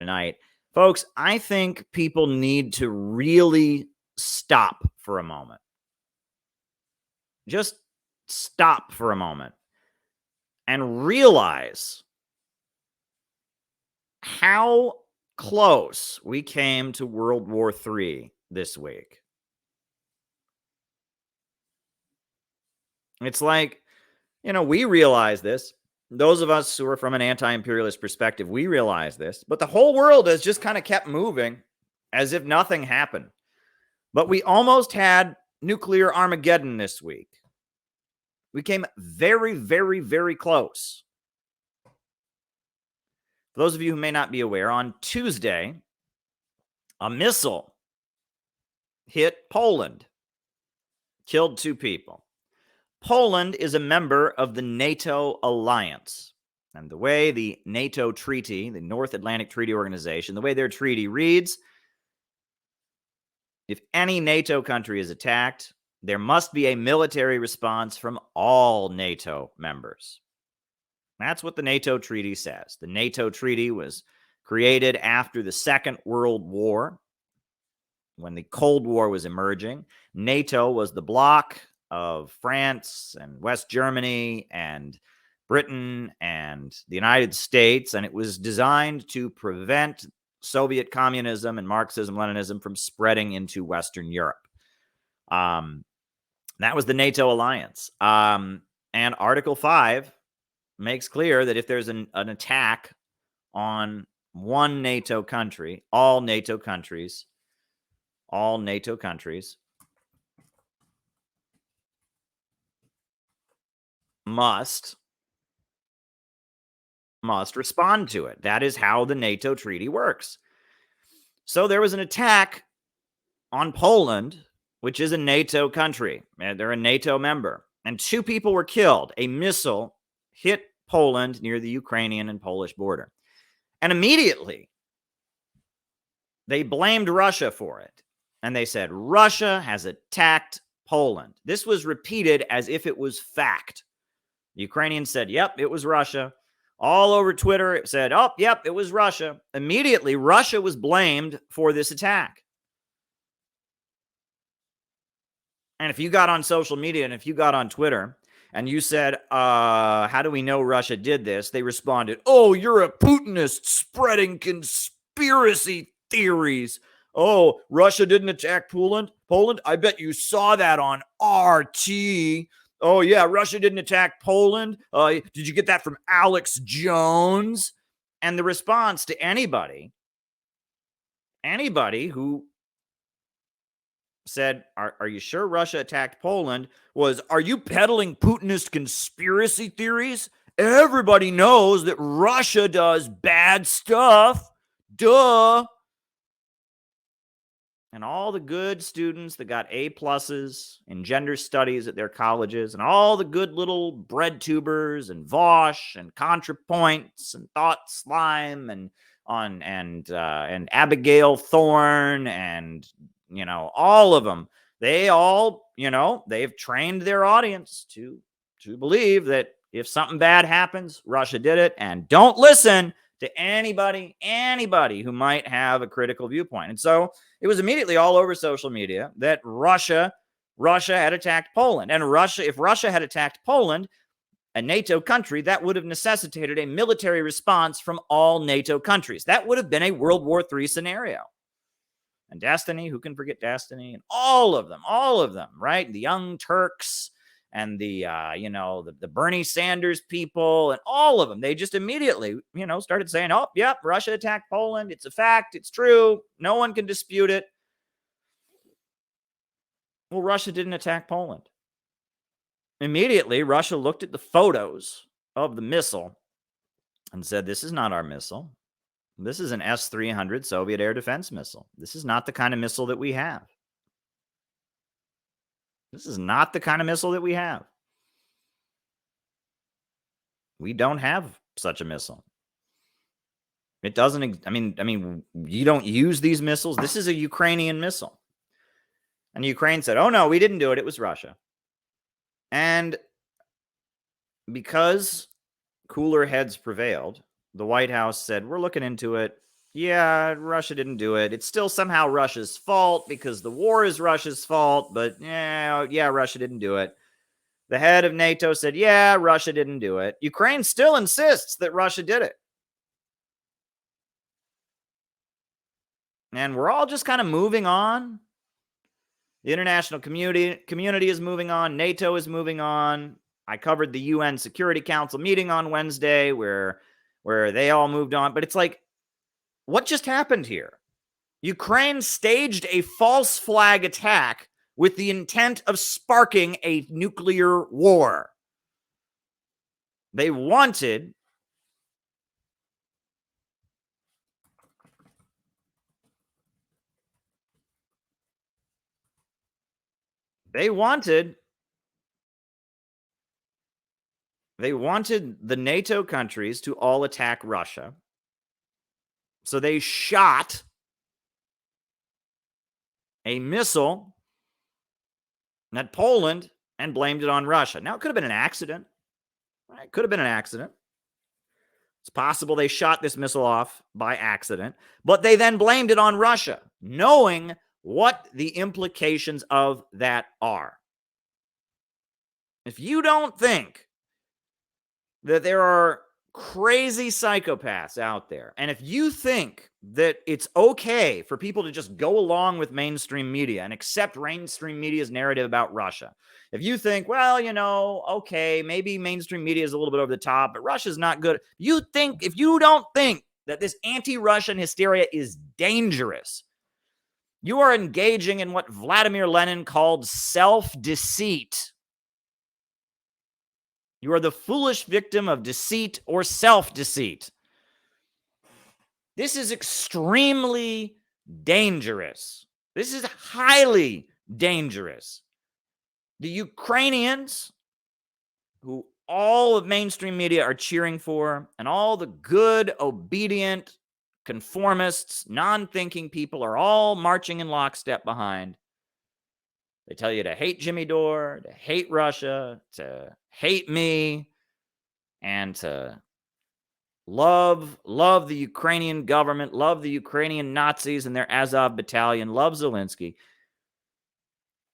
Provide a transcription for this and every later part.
tonight. Folks, I think people need to really stop for a moment. Just stop for a moment and realize how close we came to World War III this week. It's like, we realize this. Those of us who are from an anti-imperialist perspective, we realize this. But the whole world has just kind of kept moving as if nothing happened. But we almost had nuclear Armageddon this week. We came very, very, very close. For those of you who may not be aware, on Tuesday, a missile hit Poland, killed 2 people. Poland is a member of the NATO alliance. And the way the NATO treaty, the North Atlantic Treaty Organization, the way their treaty reads, if any NATO country is attacked, there must be a military response from all NATO members. That's what the NATO treaty says. The NATO treaty was created after the Second World War, when the Cold War was emerging. NATO was the bloc of France and West Germany and Britain and the United States, and it was designed to prevent Soviet communism and Marxism-Leninism from spreading into Western Europe. That was the NATO alliance. And Article 5 makes clear that if there's an attack on one NATO country, all NATO countries must respond to it. That is how the NATO treaty works. So there was an attack on Poland, which is a NATO country. They're a NATO member. And 2 people were killed. A missile hit Poland near the Ukrainian and Polish border. And immediately, they blamed Russia for it. And they said, Russia has attacked Poland. This was repeated as if it was fact. The Ukrainians said, yep, it was Russia. All over Twitter, it said, oh, yep, it was Russia. Immediately, Russia was blamed for this attack. And if you got on social media and if you got on Twitter and you said, how do we know Russia did this? They responded, oh, you're a Putinist spreading conspiracy theories. Oh, Russia didn't attack Poland? I bet you saw that on RT. Oh, yeah, Russia didn't attack Poland. Did you get that from Alex Jones? And the response to anybody who said, are you sure Russia attacked Poland, was, are you peddling Putinist conspiracy theories? Everybody knows that Russia does bad stuff. Duh. And all the good students that got A+ in gender studies at their colleges, and all the good little bread tubers and Vosh and ContraPoints and Thought Slime and Abigail Thorne and all of them, they all, they've trained their audience to believe that if something bad happens, Russia did it, and don't listen to anybody who might have a critical viewpoint. And so it was immediately all over social media that Russia had attacked Poland. And if Russia had attacked Poland, a NATO country, that would have necessitated a military response from all NATO countries. That would have been a World War III scenario. And Destiny, who can forget Destiny? And all of them, right? The Young Turks and the Bernie Sanders people and all of them, they just immediately, started saying, oh, yep, Russia attacked Poland. It's a fact. It's true. No one can dispute it. Well, Russia didn't attack Poland. Immediately, Russia looked at the photos of the missile and said, this is not our missile. This is an S-300 Soviet air defense missile. This is not the kind of missile that we have. This is not the kind of missile that we have. We don't have such a missile. It doesn't, you don't use these missiles. This is a Ukrainian missile. And Ukraine said, oh, no, we didn't do it. It was Russia. And because cooler heads prevailed, the White House said, we're looking into it. Yeah, Russia didn't do it. It's still somehow Russia's fault because the war is Russia's fault, but yeah, Russia didn't do it. The head of NATO said, yeah, Russia didn't do it. Ukraine still insists that Russia did it. And we're all just kind of moving on. The international community is moving on. NATO is moving on. I covered the UN Security Council meeting on Wednesday where they all moved on. But it's like, what just happened here? Ukraine staged a false flag attack with the intent of sparking a nuclear war. They wanted the NATO countries to all attack Russia. So they shot a missile at Poland and blamed it on Russia. Now, it could have been an accident. It could have been an accident. It's possible they shot this missile off by accident, but they then blamed it on Russia, knowing what the implications of that are. If you don't think that there are crazy psychopaths out there, and if you think that it's okay for people to just go along with mainstream media and accept mainstream media's narrative about Russia, if you think, well, okay, maybe mainstream media is a little bit over the top, but Russia's not good. If you don't think that this anti-Russian hysteria is dangerous, you are engaging in what Vladimir Lenin called self-deceit. You are the foolish victim of deceit or self-deceit. This is extremely dangerous. This is highly dangerous. The Ukrainians, who all of mainstream media are cheering for, and all the good, obedient, conformists, non-thinking people are all marching in lockstep behind. They tell you to hate Jimmy Dore, to hate Russia, to hate me, and to love the Ukrainian government, love the Ukrainian Nazis and their Azov battalion, love Zelensky.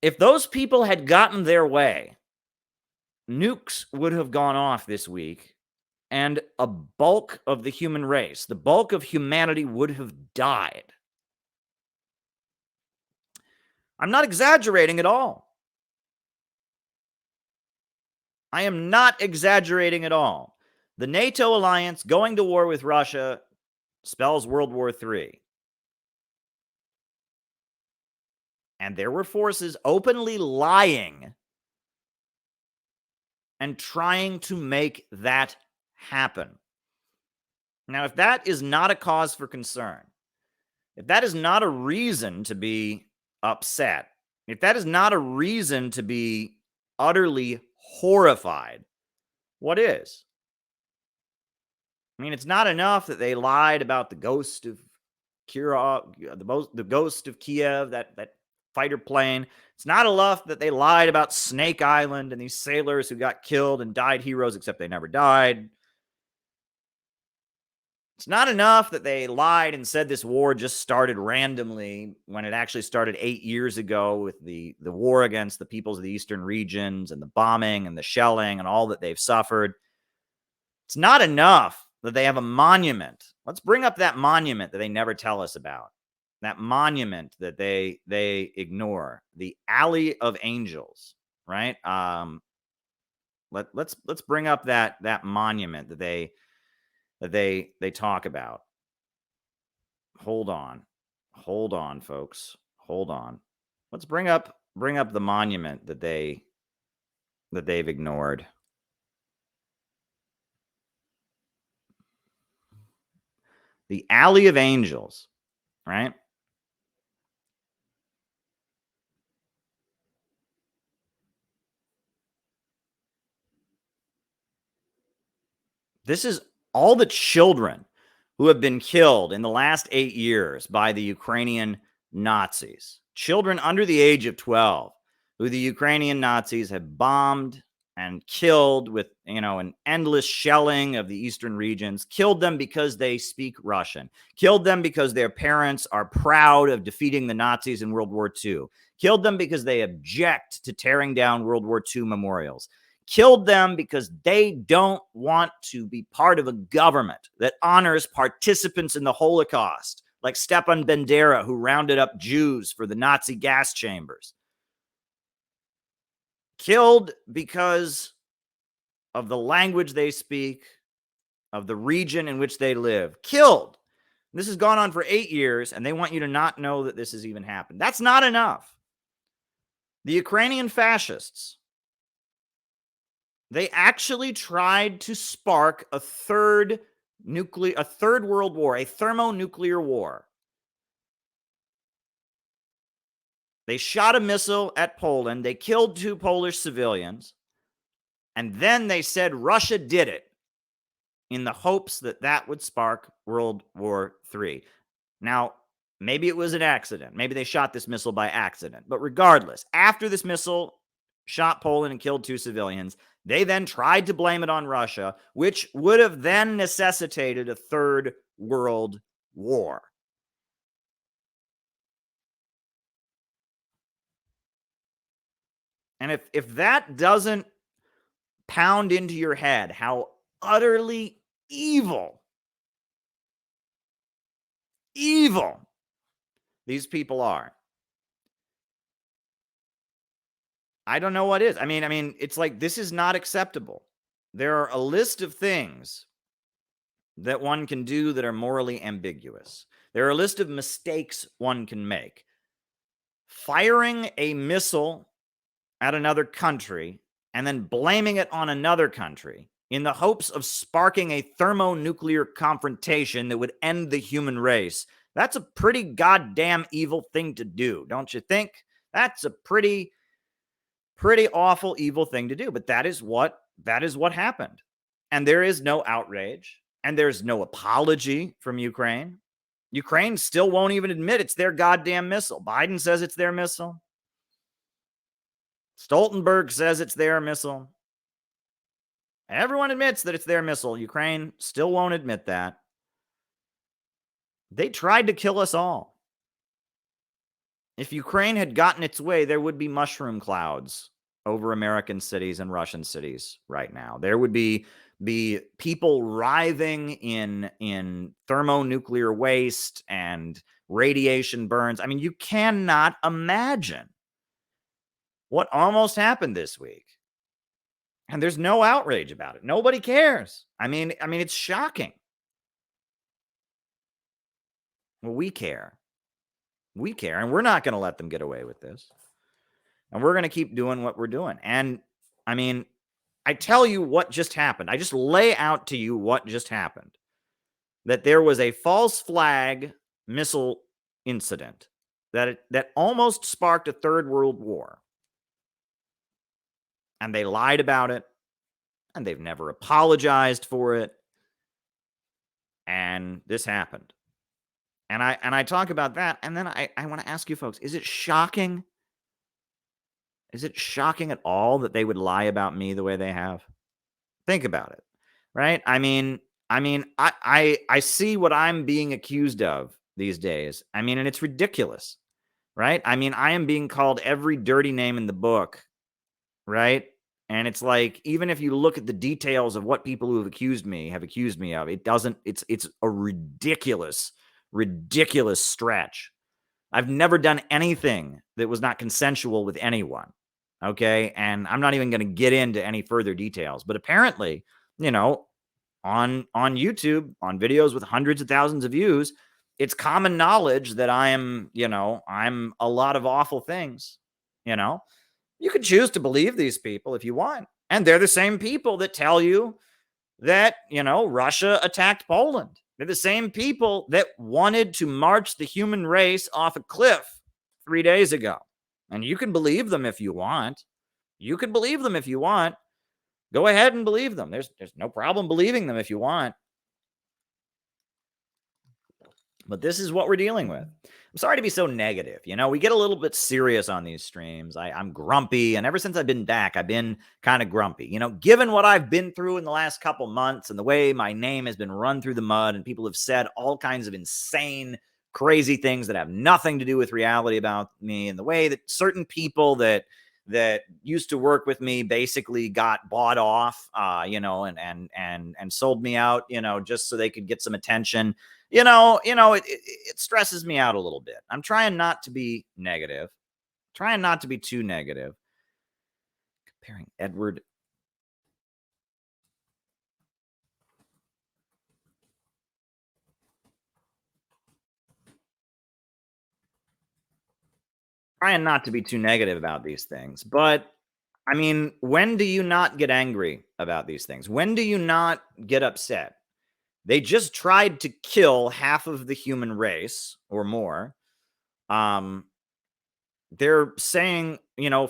If those people had gotten their way, nukes would have gone off this week, and a bulk of the human race, the bulk of humanity would have died. I'm not exaggerating at all. I am not exaggerating at all. The NATO alliance going to war with Russia spells World War III. And there were forces openly lying and trying to make that happen. Now, if that is not a cause for concern, if that is not a reason to be upset, if that is not a reason to be utterly horrified, what is? I mean, it's not enough that they lied about the ghost of Kirov, the ghost of Kiev, that fighter plane. It's not enough that they lied about Snake Island and these sailors who got killed and died heroes, except they never died. It's not enough that they lied and said this war just started randomly when it actually started 8 years ago with the war against the peoples of the eastern regions and the bombing and the shelling and all that they've suffered. It's not enough that they have a monument. Let's bring up that monument that they never tell us about. That monument that they ignore, the Alley of Angels, right? Let's bring up that monument that they talk about. Hold on, folks. Hold on. Let's bring up the monument that they've ignored. The Alley of Angels, right? This is all the children who have been killed in the last 8 years by the Ukrainian Nazis. Children under the age of 12 who the Ukrainian Nazis have bombed and killed with, an endless shelling of the eastern regions, killed them because they speak Russian, killed them because their parents are proud of defeating the Nazis in World War II, killed them because they object to tearing down World War II memorials, killed them because they don't want to be part of a government that honors participants in the Holocaust, like Stepan Bandera, who rounded up Jews for the Nazi gas chambers. Killed because of the language they speak, of the region in which they live. Killed. This has gone on for 8 years, and they want you to not know that this has even happened. That's not enough. The Ukrainian fascists, they actually tried to spark a third world war, a thermonuclear war. They shot a missile at Poland. They killed 2 Polish civilians. And then they said Russia did it in the hopes that that would spark World War III. Now, maybe it was an accident. Maybe they shot this missile by accident. But regardless, after this missile shot Poland and killed 2 civilians, they then tried to blame it on Russia, which would have then necessitated a third world war. And if that doesn't pound into your head how utterly evil these people are, I don't know what is. I mean, it's like, this is not acceptable. There are a list of things that one can do that are morally ambiguous. There are a list of mistakes one can make. Firing a missile at another country and then blaming it on another country in the hopes of sparking a thermonuclear confrontation that would end the human race. That's a pretty goddamn evil thing to do, don't you think? That's a pretty awful, evil thing to do. But that is what happened. And there is no outrage, and there's no apology from Ukraine. Ukraine still won't even admit it's their goddamn missile. Biden says it's their missile. Stoltenberg says it's their missile. Everyone admits that it's their missile. Ukraine still won't admit that. They tried to kill us all. If Ukraine had gotten its way, there would be mushroom clouds over American cities and Russian cities right now. There would be people writhing in thermonuclear waste and radiation burns. I mean, you cannot imagine what almost happened this week. And there's no outrage about it. Nobody cares. I mean, it's shocking. Well, we care. We care, and we're not going to let them get away with this. And we're going to keep doing what we're doing. And I mean, I tell you what just happened. I just lay out to you what just happened. That there was a false flag missile incident that almost sparked a third world war. And they lied about it, and they've never apologized for it. And this happened. And I talk about that, and then I want to ask you folks, is it shocking? Is it shocking at all that they would lie about me the way they have? Think about it, right? I mean, I see what I'm being accused of these days. I mean, and it's ridiculous, right? I mean, I am being called every dirty name in the book, right? And it's like, even if you look at the details of what people who have accused me of, it's a ridiculous stretch. I've never done anything that was not consensual with anyone. Okay. And I'm not even going to get into any further details, but apparently, on YouTube, on videos with hundreds of thousands of views, it's common knowledge that I'm a lot of awful things. You could choose to believe these people if you want. And they're the same people that tell you that, Russia attacked Poland. They're the same people that wanted to march the human race off a cliff 3 days ago. And you can believe them if you want. You can believe them if you want. Go ahead and believe them. There's no problem believing them if you want. But this is what we're dealing with. I'm sorry to be so negative. We get a little bit serious on these streams. I'm grumpy. And ever since I've been back, I've been kind of grumpy. Given what I've been through in the last couple months and the way my name has been run through the mud and people have said all kinds of insane, crazy things that have nothing to do with reality about me, and the way that certain people that used to work with me basically got bought off, and sold me out, just so they could get some attention. It stresses me out a little bit. I'm trying not to be negative, trying not to be too negative. Comparing Edward. Trying not to be too negative about these things. But I mean, when do you not get angry about these things? When do you not get upset? They just tried to kill half of the human race or more. They're saying,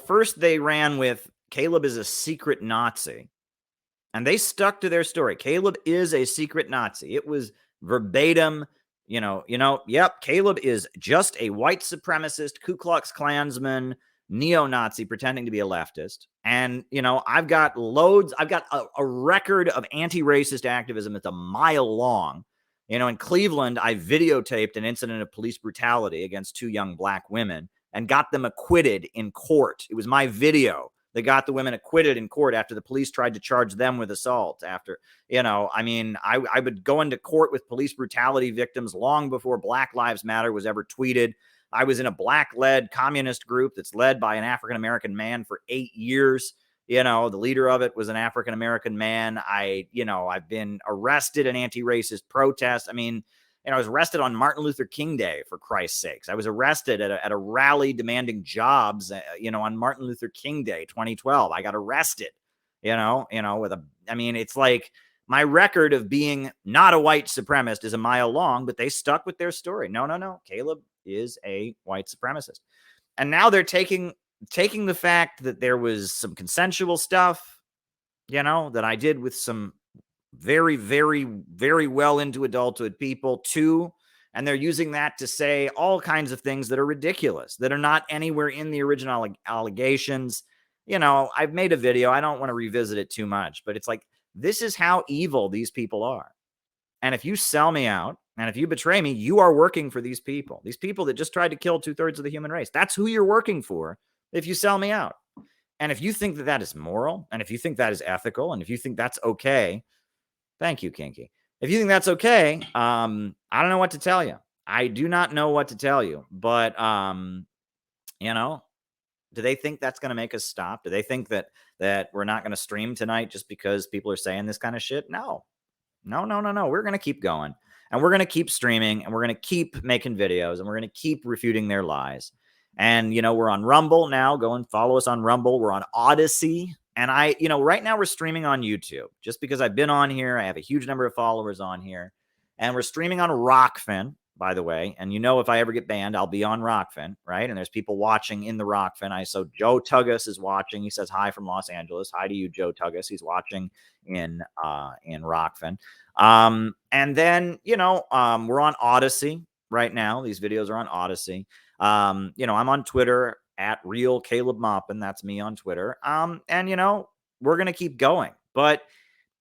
first they ran with Caleb is a secret Nazi, and they stuck to their story. Caleb is a secret Nazi. It was verbatim, yep, Caleb is just a white supremacist, Ku Klux Klansman, neo-Nazi pretending to be a leftist. And, I've got a record of anti-racist activism that's a mile long. In Cleveland, I videotaped an incident of police brutality against 2 young black women and got them acquitted in court. It was my video that got the women acquitted in court after the police tried to charge them with assault. After, I would go into court with police brutality victims long before Black Lives Matter was ever tweeted. I was in a black-led communist group that's led by an African-American man for 8 years. The leader of it was an African-American man. I've been arrested in anti-racist protests. I was arrested on Martin Luther King Day, for Christ's sakes. I was arrested at a rally demanding jobs, on Martin Luther King Day, 2012. I got arrested, it's like my record of being not a white supremacist is a mile long, but they stuck with their story. No. Caleb is a white supremacist. And now they're taking the fact that there was some consensual stuff, that I did with some very, very, very well into adulthood people too. And they're using that to say all kinds of things that are ridiculous, that are not anywhere in the original allegations. I've made a video. I don't want to revisit it too much, but it's like, this is how evil these people are. And if you sell me out and if you betray me, you are working for these people that just tried to kill 2/3 of the human race. That's who you're working for if you sell me out. And if you think that that is moral, and if you think that is ethical, and if you think that's okay, thank you, Kinky. If you think that's okay, I don't know what to tell you. I do not know what to tell you. But, do they think that's going to make us stop? Do they think that we're not going to stream tonight just because people are saying this kind of shit? No. We're going to keep going, and we're going to keep streaming, and we're going to keep making videos, and we're going to keep refuting their lies. And, we're on Rumble now. Go and follow us on Rumble. We're on Odyssey. And right now we're streaming on YouTube just because I've been on here. I have a huge number of followers on here, and we're streaming on Rockfin, by the way. And if I ever get banned, I'll be on Rockfin, right? And there's people watching in the Rockfin. So Joe Tuggus is watching. He says hi from Los Angeles. Hi to you, Joe Tuggus. He's watching in Rockfin. And then, we're on Odyssey right now. These videos are on Odyssey. I'm on Twitter at real Caleb Maupin. That's me on Twitter. And we're going to keep going. But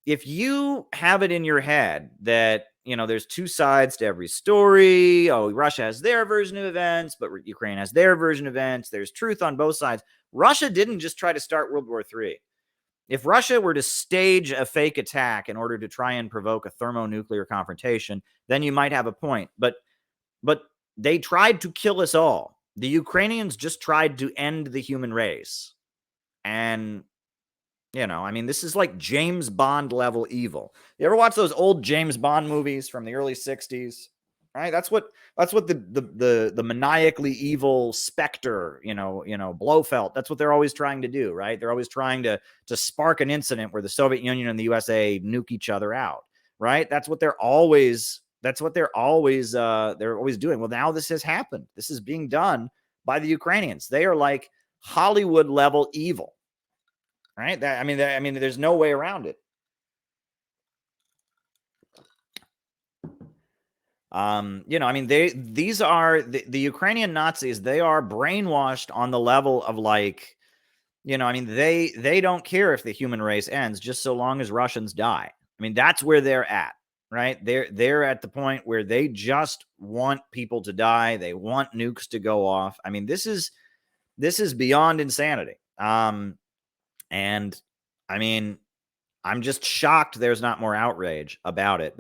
if you have it in your head that, there's two sides to every story. Oh, Russia has their version of events, but Ukraine has their version of events. There's truth on both sides. Russia didn't just try to start World War III. If Russia were to stage a fake attack in order to try and provoke a thermonuclear confrontation, then you might have a point. But they tried to kill us all. The Ukrainians just tried to end the human race. And, this is like James Bond level evil. You ever watch those old James Bond movies from the early 60s? Right? That's what the maniacally evil Spectre, Blofeld, that's what they're always trying to do, right? They're always trying to spark an incident where the Soviet Union and the USA nuke each other out, right? That's what they're always doing. Well, now this has happened. This is being done by the Ukrainians. They are like Hollywood level evil, right? There's no way around it. I mean, these are the Ukrainian Nazis. They are brainwashed on the level of like, I mean, they don't care if the human race ends just so long as Russians die. I mean, that's where they're at, right? They're at the point where they just want people to die. They want nukes to go off. I mean, this is beyond insanity. And I mean, I'm just shocked there's not more outrage about it. But